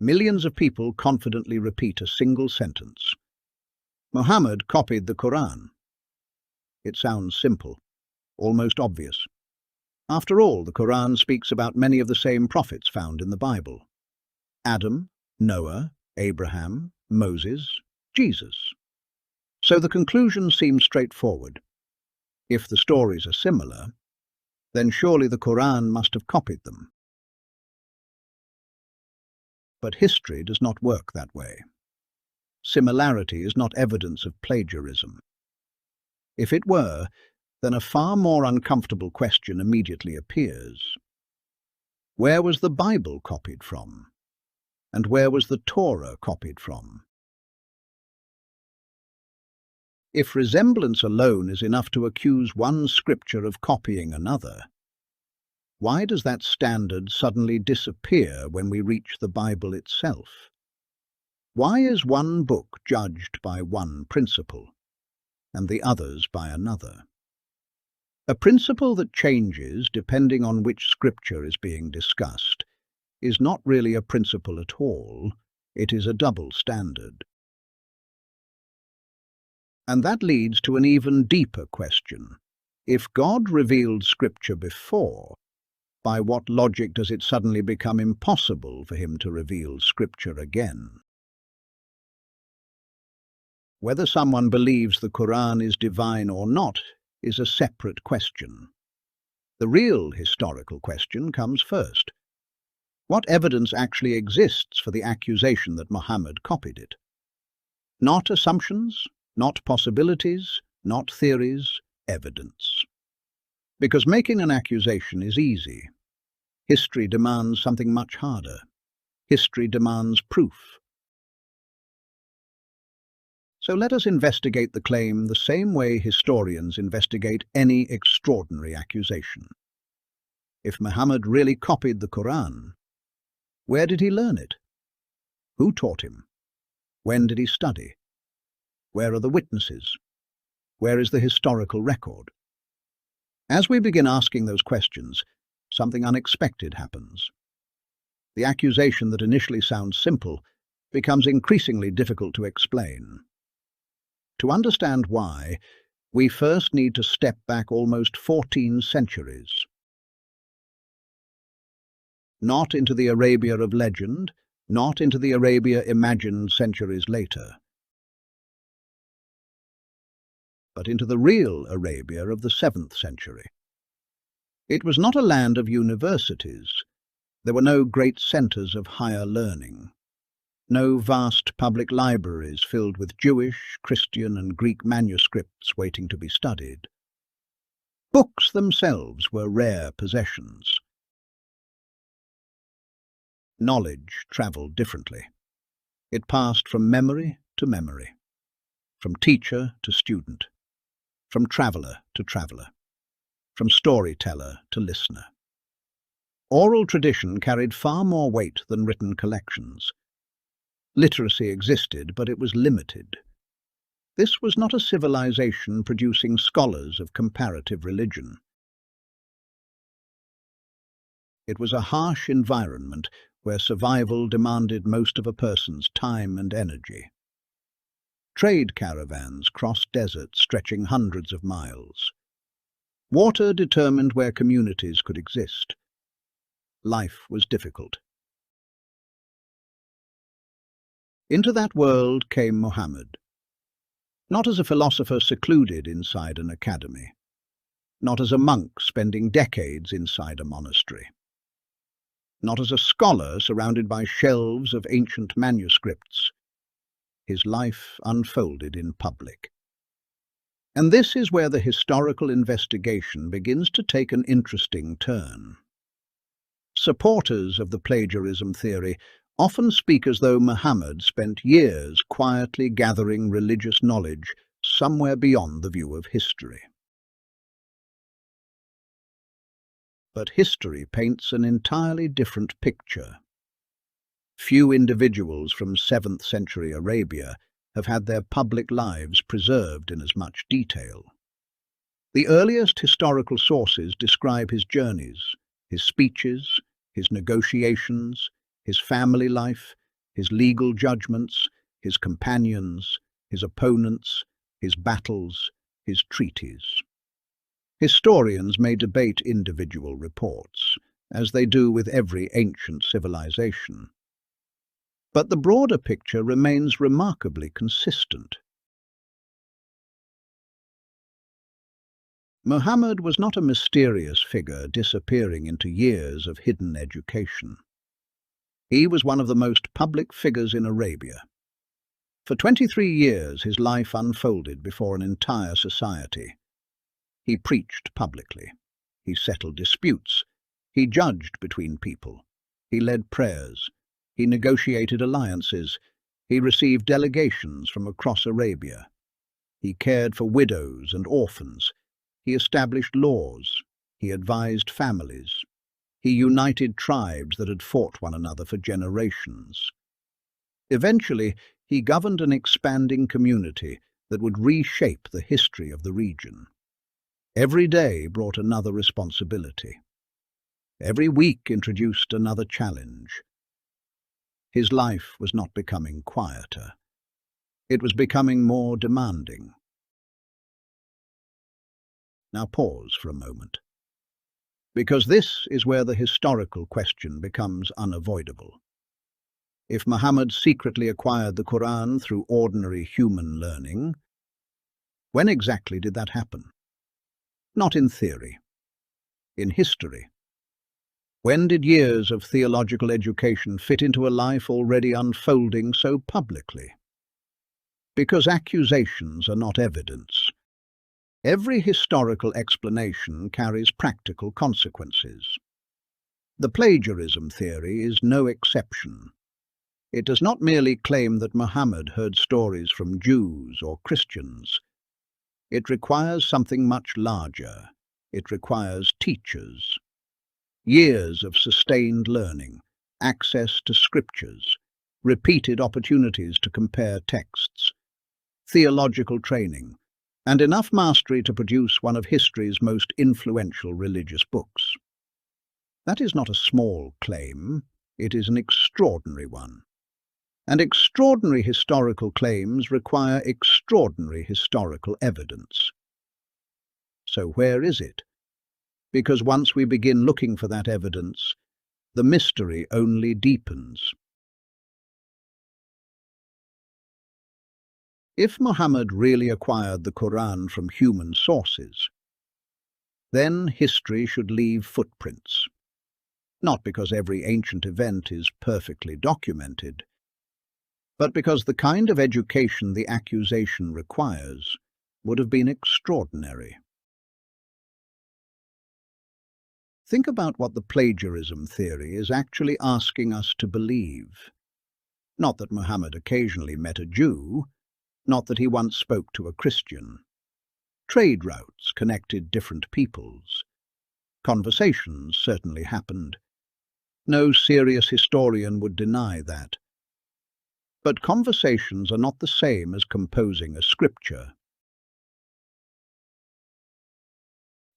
Millions of people confidently repeat a single sentence. Muhammad copied the Qur'an. It sounds simple, almost obvious. After all, the Qur'an speaks about many of the same prophets found in the Bible. Adam, Noah, Abraham, Moses, Jesus. So the conclusion seems straightforward. If the stories are similar, then surely the Qur'an must have copied them. But history does not work that way. Similarity is not evidence of plagiarism. If it were, then a far more uncomfortable question immediately appears. Where was the Bible copied from? And where was the Torah copied from? If resemblance alone is enough to accuse one scripture of copying another, why does that standard suddenly disappear when we reach the Bible itself? Why is one book judged by one principle, and the others by another? A principle that changes depending on which scripture is being discussed is not really a principle at all, it is a double standard. And that leads to an even deeper question. If God revealed scripture before, by what logic does it suddenly become impossible for him to reveal scripture again? Whether someone believes the Qur'an is divine or not is a separate question. The real historical question comes first. What evidence actually exists for the accusation that Muhammad copied it? Not assumptions, not possibilities, not theories, evidence. Because making an accusation is easy. History demands something much harder. History demands proof. So let us investigate the claim the same way historians investigate any extraordinary accusation. If Muhammad really copied the Qur'an, where did he learn it? Who taught him? When did he study? Where are the witnesses? Where is the historical record? As we begin asking those questions, something unexpected happens. The accusation that initially sounds simple becomes increasingly difficult to explain. To understand why, we first need to step back almost 14 centuries. Not into the Arabia of legend, not into the Arabia imagined centuries later, but into the real Arabia of the 7th century. It was not a land of universities. There were no great centres of higher learning, no vast public libraries filled with Jewish, Christian and Greek manuscripts waiting to be studied. Books themselves were rare possessions. Knowledge travelled differently. It passed from memory to memory, from teacher to student, from traveller to traveller, from storyteller to listener. Oral tradition carried far more weight than written collections. Literacy existed, but it was limited. This was not a civilization producing scholars of comparative religion. It was a harsh environment where survival demanded most of a person's time and energy. Trade caravans crossed deserts stretching hundreds of miles. Water determined where communities could exist. Life was difficult. Into that world came Muhammad, not as a philosopher secluded inside an academy, not as a monk spending decades inside a monastery, not as a scholar surrounded by shelves of ancient manuscripts. His life unfolded in public. And this is where the historical investigation begins to take an interesting turn. Supporters of the plagiarism theory often speak as though Muhammad spent years quietly gathering religious knowledge somewhere beyond the view of history. But history paints an entirely different picture. Few individuals from 7th century Arabia have had their public lives preserved in as much detail. The earliest historical sources describe his journeys, his speeches, his negotiations, his family life, his legal judgments, his companions, his opponents, his battles, his treaties. Historians may debate individual reports, as they do with every ancient civilization. But the broader picture remains remarkably consistent. Muhammad was not a mysterious figure disappearing into years of hidden education. He was one of the most public figures in Arabia. For 23 years his life unfolded before an entire society. He preached publicly. He settled disputes. He judged between people. He led prayers. He negotiated alliances. He received delegations from across Arabia. He cared for widows and orphans. He established laws. He advised families. He united tribes that had fought one another for generations. Eventually, he governed an expanding community that would reshape the history of the region. Every day brought another responsibility. Every week introduced another challenge. His life was not becoming quieter. It was becoming more demanding. Now pause for a moment, because this is where the historical question becomes unavoidable. If Muhammad secretly acquired the Qur'an through ordinary human learning, when exactly did that happen? Not in theory, in history. When did years of theological education fit into a life already unfolding so publicly? Because accusations are not evidence. Every historical explanation carries practical consequences. The plagiarism theory is no exception. It does not merely claim that Muhammad heard stories from Jews or Christians. It requires something much larger. It requires teachers. Years of sustained learning, access to scriptures, repeated opportunities to compare texts, theological training, and enough mastery to produce one of history's most influential religious books. That is not a small claim, it is an extraordinary one. And extraordinary historical claims require extraordinary historical evidence. So where is it? Because once we begin looking for that evidence, the mystery only deepens. If Muhammad really acquired the Qur'an from human sources, then history should leave footprints. Not because every ancient event is perfectly documented, but because the kind of education the accusation requires would have been extraordinary. Think about what the plagiarism theory is actually asking us to believe. Not that Muhammad occasionally met a Jew, not that he once spoke to a Christian. Trade routes connected different peoples. Conversations certainly happened. No serious historian would deny that. But conversations are not the same as composing a scripture.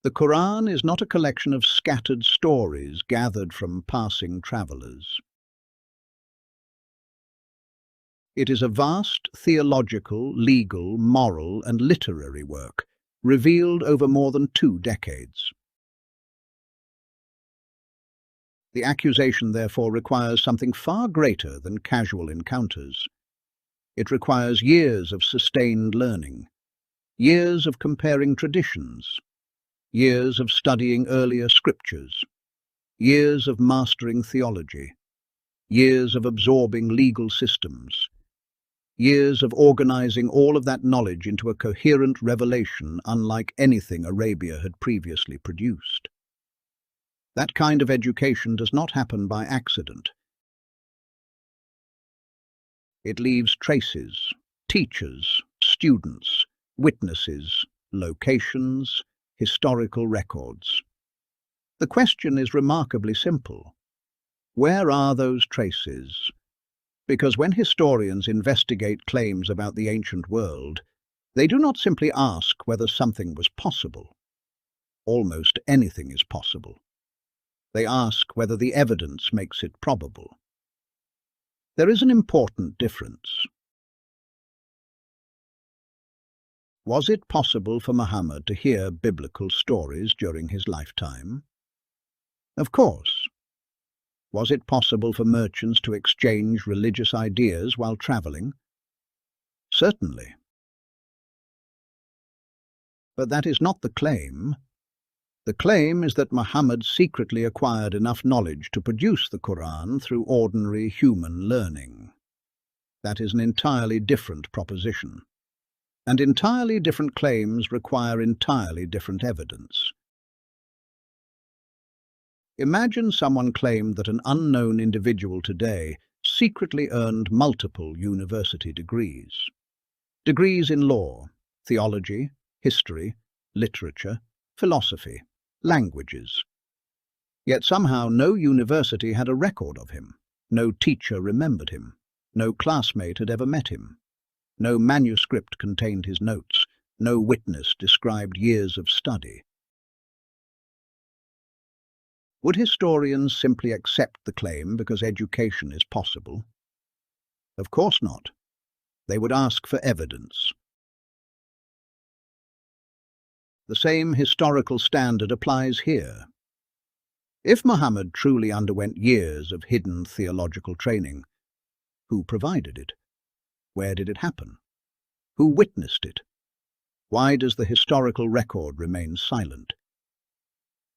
The Qur'an is not a collection of scattered stories gathered from passing travelers. It is a vast theological, legal, moral, and literary work, revealed over more than 2 decades. The accusation, therefore, requires something far greater than casual encounters. It requires years of sustained learning, years of comparing traditions, years of studying earlier scriptures, years of mastering theology, years of absorbing legal systems, years of organizing all of that knowledge into a coherent revelation unlike anything Arabia had previously produced. That kind of education does not happen by accident. It leaves traces, teachers, students, witnesses, locations, historical records. The question is remarkably simple. Where are those traces? Because when historians investigate claims about the ancient world, they do not simply ask whether something was possible. Almost anything is possible. They ask whether the evidence makes it probable. There is an important difference. Was it possible for Muhammad to hear biblical stories during his lifetime? Of course. Was it possible for merchants to exchange religious ideas while traveling? Certainly. But that is not the claim. The claim is that Muhammad secretly acquired enough knowledge to produce the Qur'an through ordinary human learning. That is an entirely different proposition. And entirely different claims require entirely different evidence. Imagine someone claimed that an unknown individual today secretly earned multiple university degrees. Degrees in law, theology, history, literature, philosophy, languages. Yet somehow no university had a record of him, no teacher remembered him, no classmate had ever met him, no manuscript contained his notes, no witness described years of study. Would historians simply accept the claim because education is possible? Of course not. They would ask for evidence. The same historical standard applies here. If Muhammad truly underwent years of hidden theological training, who provided it? Where did it happen? Who witnessed it? Why does the historical record remain silent?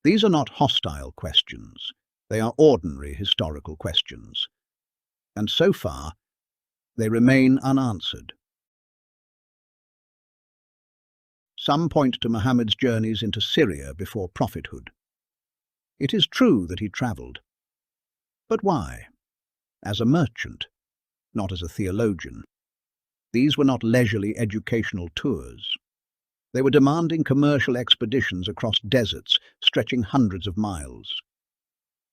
These are not hostile questions. They are ordinary historical questions. And so far, they remain unanswered. Some point to Muhammad's journeys into Syria before prophethood. It is true that he travelled. But why? As a merchant, not as a theologian. These were not leisurely educational tours. They were demanding commercial expeditions across deserts stretching hundreds of miles.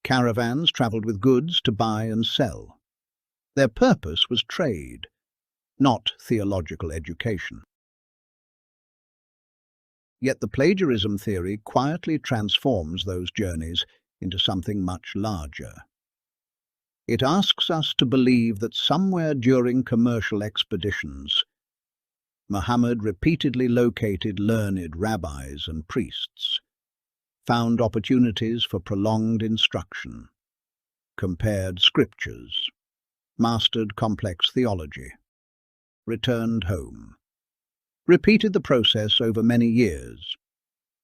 Caravans travelled with goods to buy and sell. Their purpose was trade, not theological education. Yet the plagiarism theory quietly transforms those journeys into something much larger. It asks us to believe that somewhere during commercial expeditions, Muhammad repeatedly located learned rabbis and priests, found opportunities for prolonged instruction, compared scriptures, mastered complex theology, returned home, repeated the process over many years,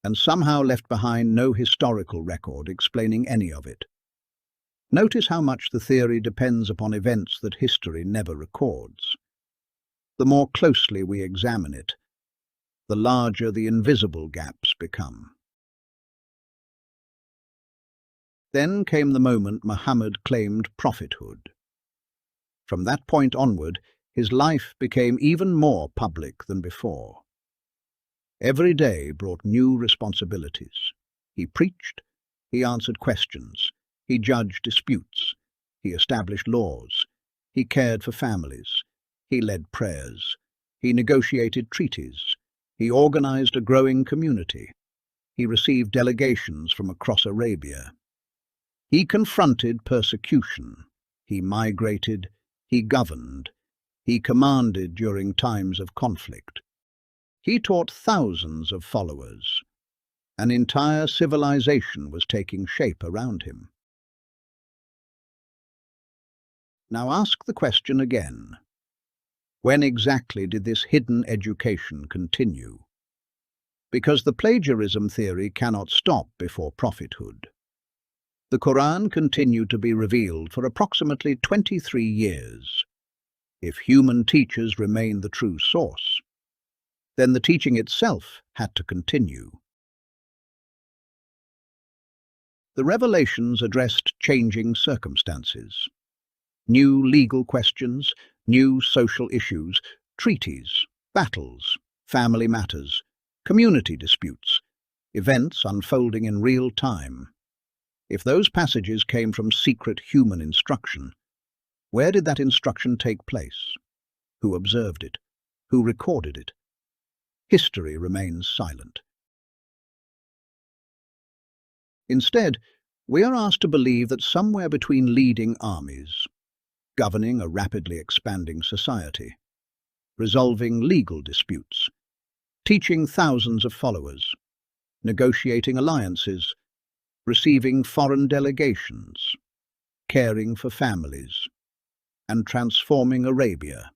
and somehow left behind no historical record explaining any of it. Notice how much the theory depends upon events that history never records. The more closely we examine it, the larger the invisible gaps become. Then came the moment Muhammad claimed prophethood. From that point onward, his life became even more public than before. Every day brought new responsibilities. He preached, he answered questions, he judged disputes, he established laws, he cared for families, he led prayers, he negotiated treaties, he organized a growing community, he received delegations from across Arabia. He confronted persecution, he migrated, he governed, he commanded during times of conflict. He taught thousands of followers. An entire civilization was taking shape around him. Now ask the question again. When exactly did this hidden education continue? Because the plagiarism theory cannot stop before prophethood. The Qur'an continued to be revealed for approximately 23 years. If human teachers remain the true source, then the teaching itself had to continue. The revelations addressed changing circumstances, new legal questions, new social issues, treaties, battles, family matters, community disputes, events unfolding in real time. If those passages came from secret human instruction, where did that instruction take place? Who observed it? Who recorded it? History remains silent. Instead, we are asked to believe that somewhere between leading armies, governing a rapidly expanding society, resolving legal disputes, teaching thousands of followers, negotiating alliances, receiving foreign delegations, caring for families, and transforming Arabia.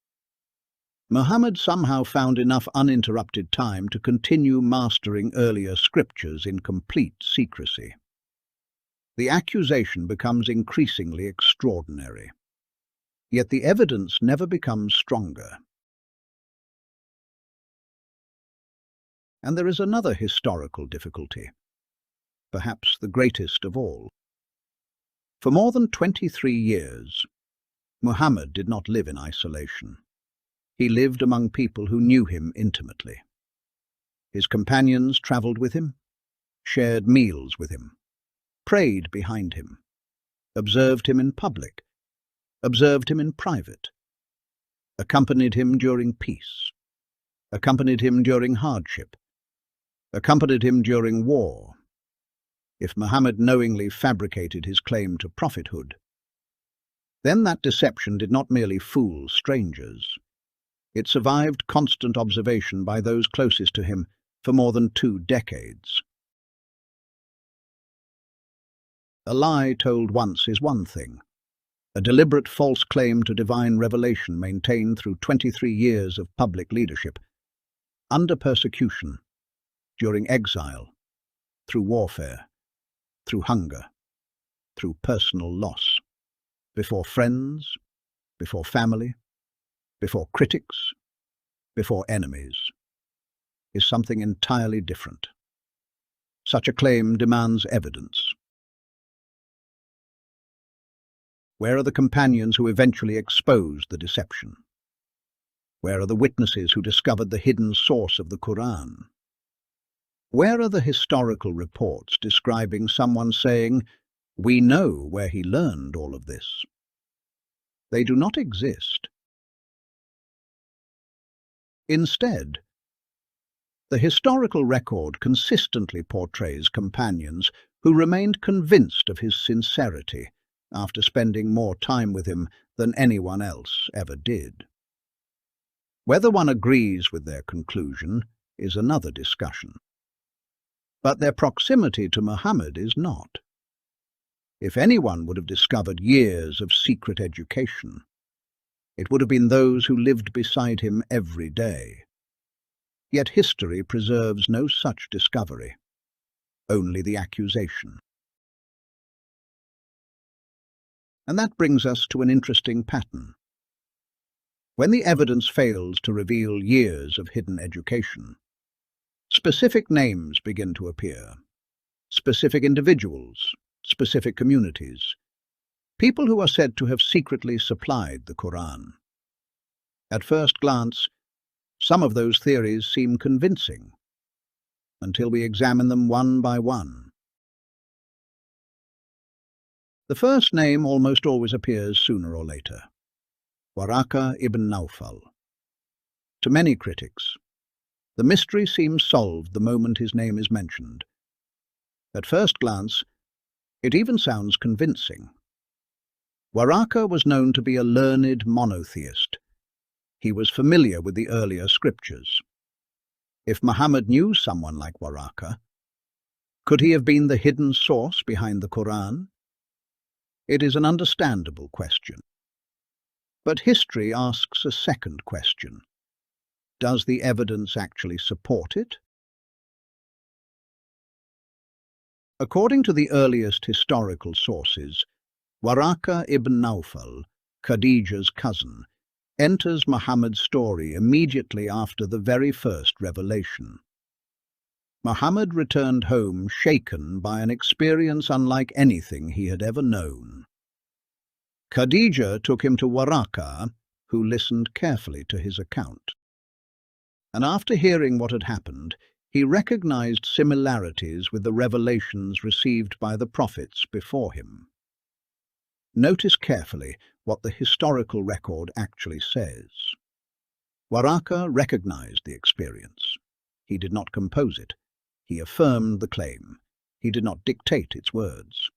Muhammad somehow found enough uninterrupted time to continue mastering earlier scriptures in complete secrecy. The accusation becomes increasingly extraordinary, yet the evidence never becomes stronger. And there is another historical difficulty, perhaps the greatest of all. For more than 23 years, Muhammad did not live in isolation. He lived among people who knew him intimately. His companions travelled with him, shared meals with him, prayed behind him, observed him in public, observed him in private, accompanied him during peace, accompanied him during hardship, accompanied him during war. If Muhammad knowingly fabricated his claim to prophethood, then that deception did not merely fool strangers. It survived constant observation by those closest to him for more than 2 decades. A lie told once is one thing. A deliberate false claim to divine revelation maintained through 23 years of public leadership, under persecution, during exile, through warfare, through hunger, through personal loss, before friends, before family, before critics, before enemies, is something entirely different. Such a claim demands evidence. Where are the companions who eventually exposed the deception? Where are the witnesses who discovered the hidden source of the Qur'an? Where are the historical reports describing someone saying, "We know where he learned all of this"? They do not exist. Instead, the historical record consistently portrays companions who remained convinced of his sincerity after spending more time with him than anyone else ever did. Whether one agrees with their conclusion is another discussion. But their proximity to Muhammad is not. If anyone would have discovered years of secret education, it would have been those who lived beside him every day. Yet history preserves no such discovery, only the accusation. And that brings us to an interesting pattern. When the evidence fails to reveal years of hidden education, specific names begin to appear, specific individuals, specific communities, people who are said to have secretly supplied the Qur'an. At first glance, some of those theories seem convincing, until we examine them one by one. The first name almost always appears sooner or later: Waraqah ibn Nawfal. To many critics, the mystery seems solved the moment his name is mentioned. At first glance, it even sounds convincing. Waraqah was known to be a learned monotheist. He was familiar with the earlier scriptures. If Muhammad knew someone like Waraqah, could he have been the hidden source behind the Qur'an? It is an understandable question. But history asks a second question. Does the evidence actually support it? According to the earliest historical sources, Waraqah ibn Nawfal, Khadija's cousin, enters Muhammad's story immediately after the very first revelation. Muhammad returned home shaken by an experience unlike anything he had ever known. Khadija took him to Waraqah, who listened carefully to his account. And after hearing what had happened, he recognized similarities with the revelations received by the prophets before him. Notice carefully what the historical record actually says. Waraqah recognized the experience. He did not compose it. He affirmed the claim. He did not dictate its words.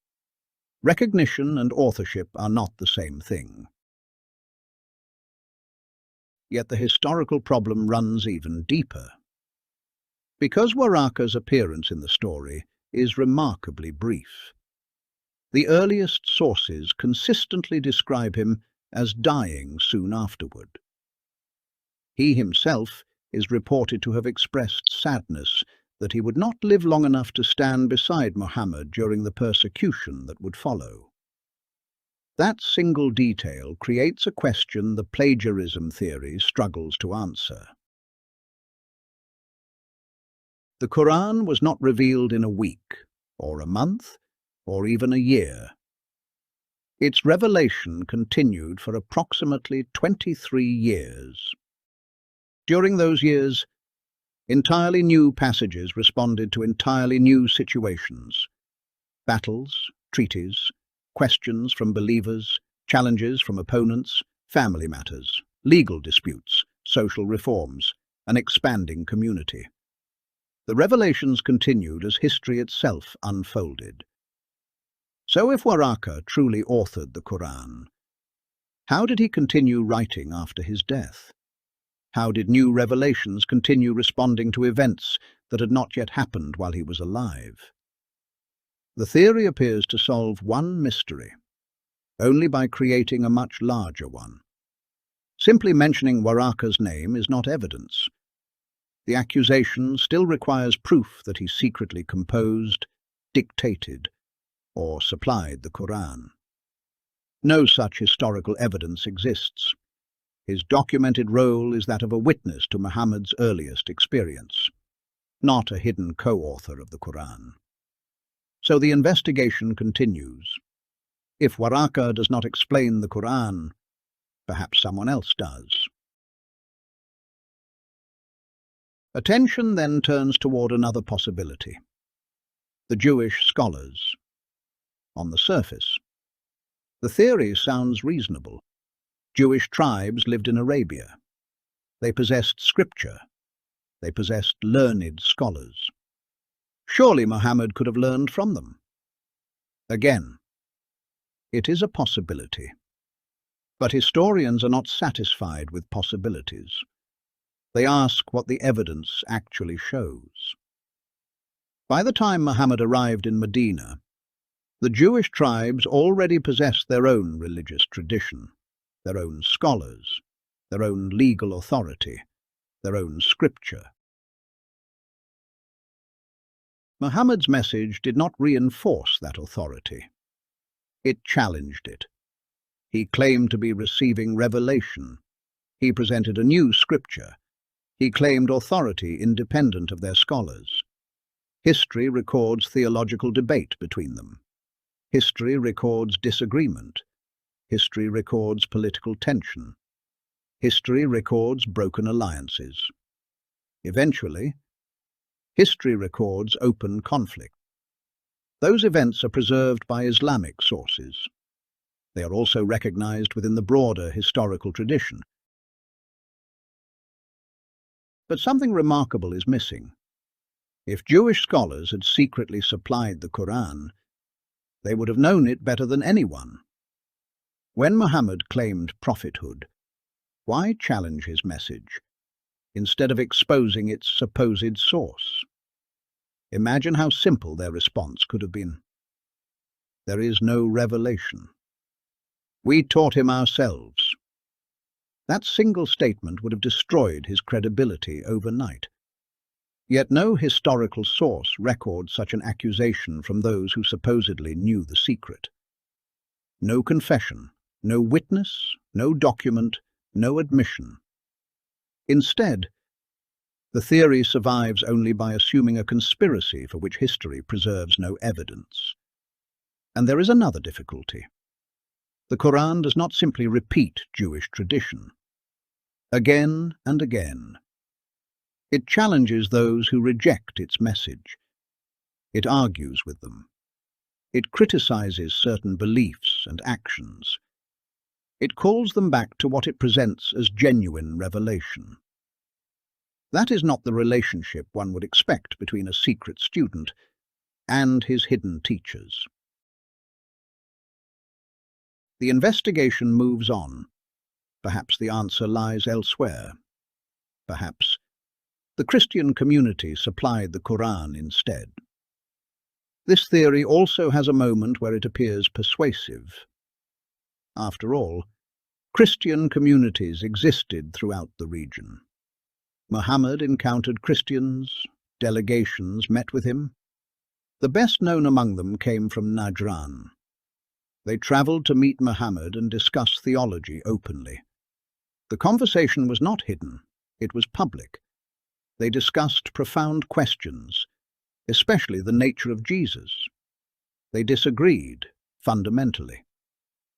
Recognition and authorship are not the same thing. Yet the historical problem runs even deeper. Because Waraqah's appearance in the story is remarkably brief, the earliest sources consistently describe him as dying soon afterward. He himself is reported to have expressed sadness that he would not live long enough to stand beside Muhammad during the persecution that would follow. That single detail creates a question the plagiarism theory struggles to answer. The Qur'an was not revealed in a week, or a month, or even a year. Its revelation continued for approximately 23 years. During those years, entirely new passages responded to entirely new situations. Battles, treaties, questions from believers, challenges from opponents, family matters, legal disputes, social reforms, an expanding community. The revelations continued as history itself unfolded. So if Waraqah truly authored the Qur'an, how did he continue writing after his death? How did new revelations continue responding to events that had not yet happened while he was alive? The theory appears to solve one mystery, only by creating a much larger one. Simply mentioning Waraqah's name is not evidence. The accusation still requires proof that he secretly composed, dictated, or supplied the Qur'an. No such historical evidence exists. His documented role is that of a witness to Muhammad's earliest experience, not a hidden co-author of the Qur'an. So the investigation continues. If Waraqah does not explain the Qur'an, perhaps someone else does. Attention then turns toward another possibility: the Jewish scholars. On the surface, the theory sounds reasonable. Jewish tribes lived in Arabia. They possessed scripture. They possessed learned scholars. Surely Muhammad could have learned from them. Again, it is a possibility. But historians are not satisfied with possibilities. They ask what the evidence actually shows. By the time Muhammad arrived in Medina, the Jewish tribes already possessed their own religious tradition, their own scholars, their own legal authority, their own scripture. Muhammad's message did not reinforce that authority. It challenged it. He claimed to be receiving revelation. He presented a new scripture. He claimed authority independent of their scholars. History records theological debate between them. History records disagreement. History records political tension. History records broken alliances. Eventually, history records open conflict. Those events are preserved by Islamic sources. They are also recognized within the broader historical tradition. But something remarkable is missing. If Jewish scholars had secretly supplied the Qur'an, they would have known it better than anyone. When Muhammad claimed prophethood, why challenge his message, instead of exposing its supposed source? Imagine how simple their response could have been. There is no revelation. We taught him ourselves. That single statement would have destroyed his credibility overnight. Yet no historical source records such an accusation from those who supposedly knew the secret. No confession, no witness, no document, no admission. Instead, the theory survives only by assuming a conspiracy for which history preserves no evidence. And there is another difficulty. The Qur'an does not simply repeat Jewish tradition. Again and again, it challenges those who reject its message. It argues with them. It criticizes certain beliefs and actions. It calls them back to what it presents as genuine revelation. That is not the relationship one would expect between a secret student and his hidden teachers. The investigation moves on, Perhaps the answer lies elsewhere. Perhaps the Christian community supplied the Qur'an instead. This theory also has a moment where it appears persuasive. After all, Christian communities existed throughout the region. Muhammad encountered Christians, delegations met with him. The best known among them came from Najran. They travelled to meet Muhammad and discuss theology openly. The conversation was not hidden, it was public. They discussed profound questions, especially the nature of Jesus. They disagreed, fundamentally.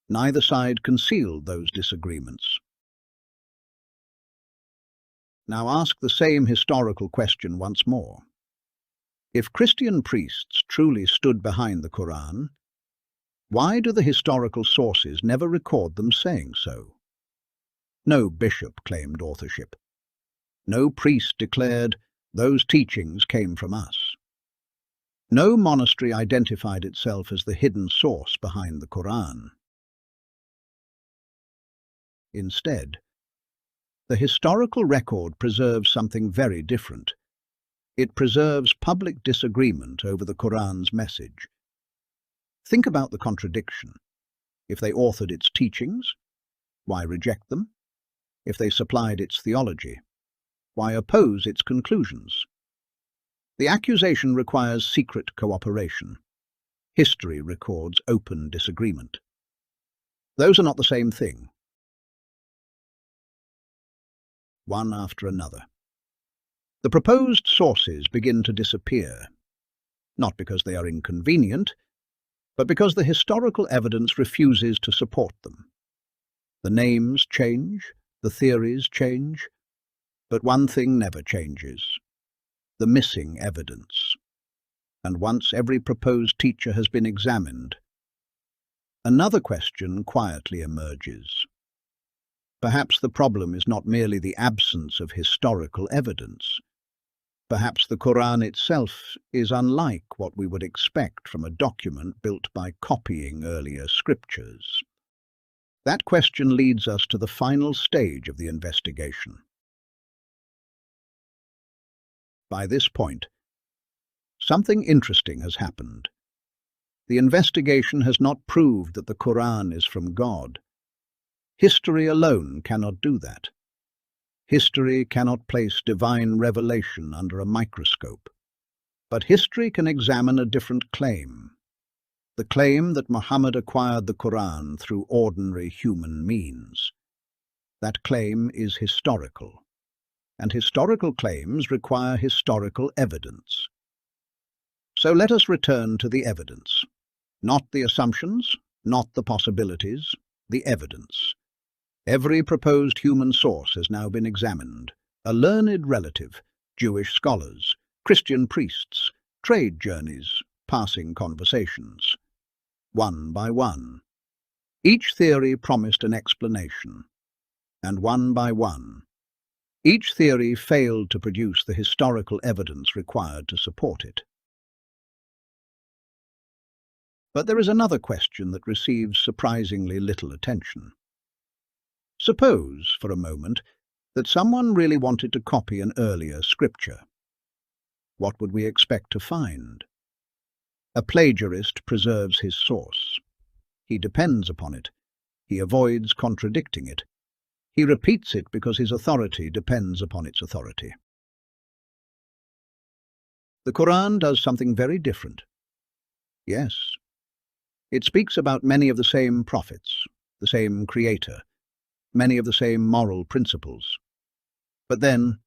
Neither side concealed those disagreements. Now ask the same historical question once more. If Christian priests truly stood behind the Qur'an, why do the historical sources never record them saying so? No bishop claimed authorship. No priest declared, "Those teachings came from us." No monastery identified itself as the hidden source behind the Qur'an. Instead, the historical record preserves something very different. It preserves public disagreement over the Qur'an's message. Think about the contradiction. If they authored its teachings, why reject them? If they supplied its theology, why oppose its conclusions? The accusation requires secret cooperation. History records open disagreement. Those are not the same thing. One after another. The proposed sources begin to disappear, not because they are inconvenient, but because the historical evidence refuses to support them. The names change, the theories change, but one thing never changes: the missing evidence. And once every proposed teacher has been examined, another question quietly emerges. Perhaps the problem is not merely the absence of historical evidence. Perhaps the Qur'an itself is unlike what we would expect from a document built by copying earlier scriptures. That question leads us to the final stage of the investigation. By this point, something interesting has happened. The investigation has not proved that the Qur'an is from God. History alone cannot do that. History cannot place divine revelation under a microscope. But history can examine a different claim. The claim that Muhammad acquired the Qur'an through ordinary human means. That claim is historical, and historical claims require historical evidence. So let us return to the evidence. Not the assumptions, not the possibilities, the evidence. Every proposed human source has now been examined. A learned relative, Jewish scholars, Christian priests, trade journeys, passing conversations. One by one. Each theory promised an explanation. And one by one, each theory failed to produce the historical evidence required to support it. But there is another question that receives surprisingly little attention. Suppose, for a moment, that someone really wanted to copy an earlier scripture. What would we expect to find? A plagiarist preserves his source. He depends upon it. He avoids contradicting it. He repeats it because his authority depends upon its authority. The Qur'an does something very different. Yes, it speaks about many of the same prophets, the same creator, many of the same moral principles. But then,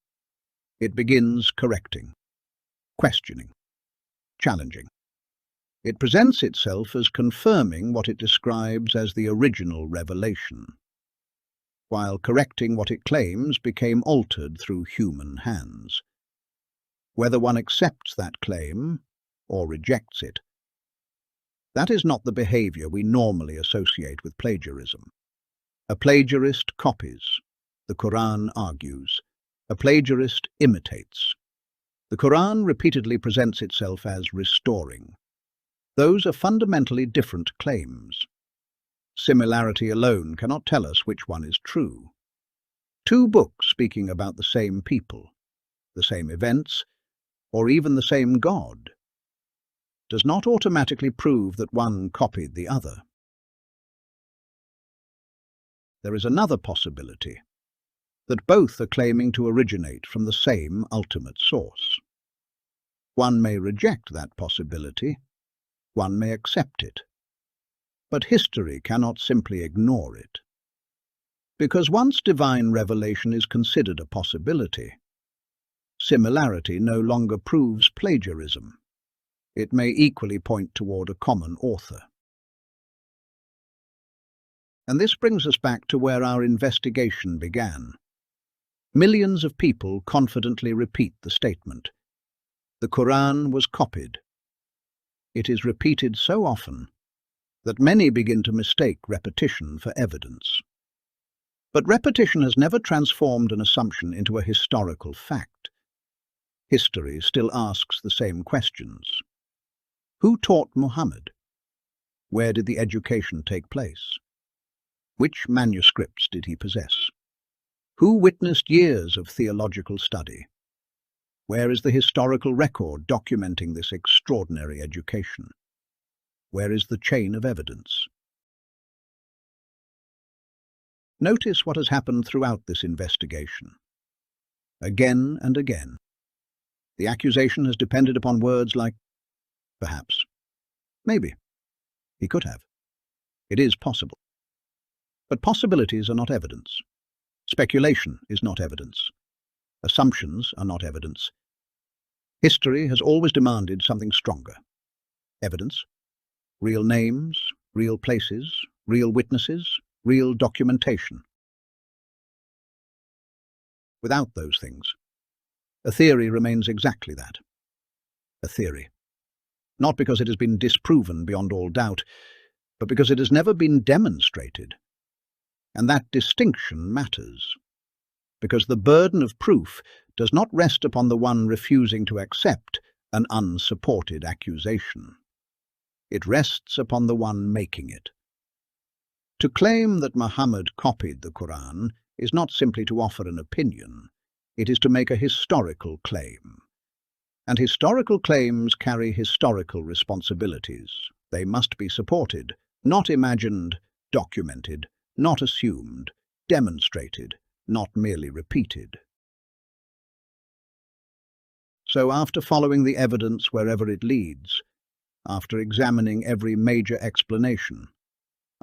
it begins correcting, questioning, challenging. It presents itself as confirming what it describes as the original revelation, while correcting what it claims became altered through human hands. Whether one accepts that claim or rejects it, that is not the behavior we normally associate with plagiarism. A plagiarist copies. The Qur'an argues. A plagiarist imitates. The Qur'an repeatedly presents itself as restoring. Those are fundamentally different claims. Similarity alone cannot tell us which one is true. Two books speaking about the same people, the same events, or even the same God, does not automatically prove that one copied the other. There is another possibility, that both are claiming to originate from the same ultimate source. One may reject that possibility, one may accept it, but history cannot simply ignore it. Because once divine revelation is considered a possibility, similarity no longer proves plagiarism. It may equally point toward a common author. And this brings us back to where our investigation began. Millions of people confidently repeat the statement. The Qur'an was copied. It is repeated so often that many begin to mistake repetition for evidence. But repetition has never transformed an assumption into a historical fact. History still asks the same questions. Who taught Muhammad? Where did the education take place? Which manuscripts did he possess? Who witnessed years of theological study? Where is the historical record documenting this extraordinary education? Where is the chain of evidence? Notice what has happened throughout this investigation. Again and again, the accusation has depended upon words like perhaps, maybe, he could have, it is possible. But possibilities are not evidence. Speculation is not evidence. Assumptions are not evidence. History has always demanded something stronger. Evidence, real names, real places, real witnesses, real documentation. Without those things, a theory remains exactly that, a theory. Not because it has been disproven beyond all doubt, but because it has never been demonstrated. And that distinction matters, because the burden of proof does not rest upon the one refusing to accept an unsupported accusation. It rests upon the one making it. To claim that Muhammad copied the Qur'an is not simply to offer an opinion, it is to make a historical claim. And historical claims carry historical responsibilities. They must be supported, not imagined, documented, not assumed, demonstrated, not merely repeated. So after following the evidence wherever it leads, after examining every major explanation,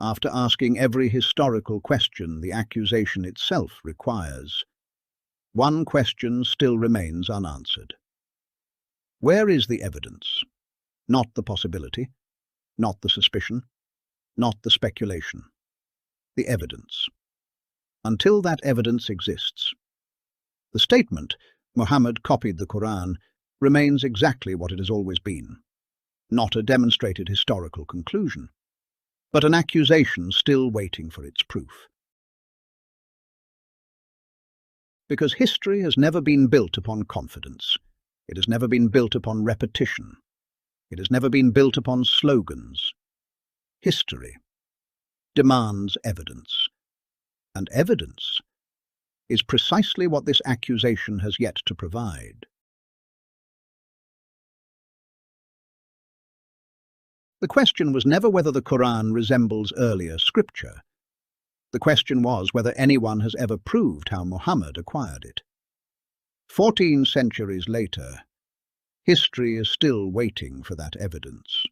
after asking every historical question the accusation itself requires, one question still remains unanswered. Where is the evidence? Not the possibility, not the suspicion, not the speculation. The evidence. Until that evidence exists, the statement, Muhammad copied the Qur'an, remains exactly what it has always been. Not a demonstrated historical conclusion, but an accusation still waiting for its proof. Because history has never been built upon confidence. It has never been built upon repetition. It has never been built upon slogans. History demands evidence. And evidence is precisely what this accusation has yet to provide. The question was never whether the Qur'an resembles earlier scripture. The question was whether anyone has ever proved how Muhammad acquired it. 14 centuries later, history is still waiting for that evidence.